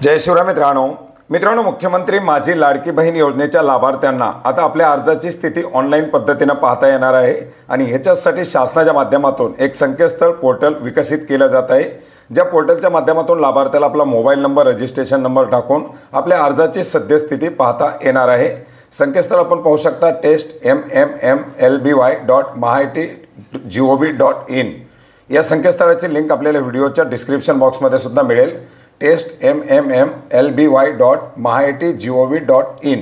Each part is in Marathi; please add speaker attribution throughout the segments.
Speaker 1: जय शिवराय मित्रांनो, मुख्यमंत्री माझी लाडकी बहीण योजनेच्या लाभार्थ्यांना आता आपल्या अर्जाची स्थिती ऑनलाईन पद्धतीने पाहता येणार आहे आणि ह्याच्यासाठी शासनाच्या माध्यमातून एक संकेतस्थळ पोर्टल विकसित केलं जात आहे। ज्या पोर्टलच्या माध्यमातून लाभार्थ्याला आपला मोबाईल नंबर, रजिस्ट्रेशन नंबर टाकून आपल्या अर्जाची सद्यस्थिती पाहता येणार आहे। संकेतस्थळ आपण पाहू शकता testmmlby.mahitigov.in या संकेतस्थळाची लिंक आपल्याला व्हिडिओच्या डिस्क्रिप्शन बॉक्समध्ये सुद्धा मिळेल। testmmlby.mahitigov.in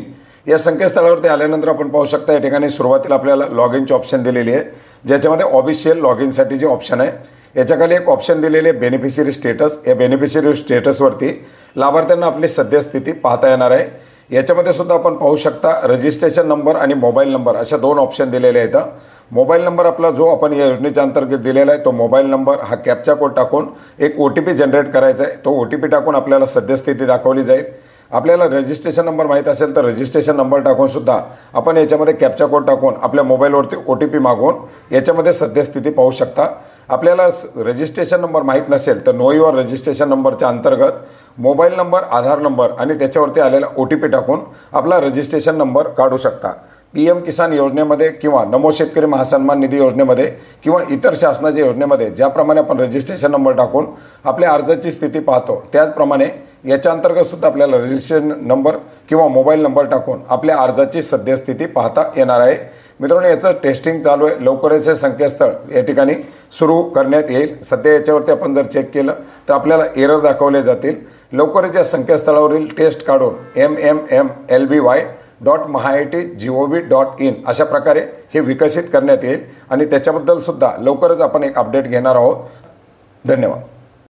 Speaker 1: या संकेतस्थळावरती आल्यानंतर आपण पाहू शकता या ठिकाणी सुरुवातीला आपल्याला लॉगिनची ऑप्शन दिलेली आहे, ज्याच्यामध्ये ऑफिशियल लॉगिनसाठी जे ऑप्शन आहे याच्याखाली एक ऑप्शन दिलेले आहे बेनिफिशियरी स्टेटस। या बेनिफिशियरी स्टेटसवरती लाभार्थ्यांना आपली सद्यस्थिती पाहता येणार आहे। याच्यामध्ये सुद्धा आपण पाहू शकता रजिस्ट्रेशन नंबर आणि मोबाईल नंबर अशा दोन ऑप्शन दिलेले आहेत। मोबाईल नंबर आपला जो आपण या योजनेच्या अंतर्गत दिलेला आहे तो मोबाईल नंबर हा कॅप्चा कोड टाकून एक OTP जनरेट करायचा आहे। तो OTP टाकून आपल्याला सद्यस्थिती दाखवली जाईल। आपल्याला रजिस्ट्रेशन नंबर माहीत असेल तर रजिस्ट्रेशन नंबर टाकून सुद्धा आपण याच्यामध्ये कॅप्चा कोड टाकून आपल्या मोबाईलवरती OTP मागवून याच्यामध्ये सद्यस्थिती पाहू शकता। आपल्याला रजिस्ट्रेशन नंबर माहीत नसेल तर नो युअर रजिस्ट्रेशन नंबरच्या अंतर्गत मोबाईल नंबर, आधार नंबर आणि त्याच्यावरती आलेला OTP टाकून आपला रजिस्ट्रेशन नंबर काढू शकता। PM किसान योजनेमध्ये किंवा नमो शेतकरी महासन्मान निधी योजनेमध्ये किंवा इतर शासनाच्या योजनेमध्ये ज्याप्रमाणे आपण रजिस्ट्रेशन नंबर टाकून आपल्या अर्जाची स्थिती पाहतो त्याचप्रमाणे याच्या अंतर्गत सुद्धा आपल्याला रजिस्ट्रेशन नंबर किंवा मोबाईल नंबर टाकून आपल्या अर्जाची सद्यस्थिती पाहता येणार आहे। मित्रांनो, याचं टेस्टिंग चालू आहे। लवकरच हे संकेतस्थळ या ठिकाणी सुरू करण्यात येईल। सध्या याच्यावरती आपण जर चेक केलं तर आपल्याला एरर दाखवले जातील। लवकरच या संकेतस्थळावरील टेस्ट काढून mmlby.mahitigov.in अशा प्रकारे हे विकसित करण्यात येईल आणि त्याच्याबद्दल सुद्धा लवकरच आपण एक अपडेट घेणार आहोत। धन्यवाद।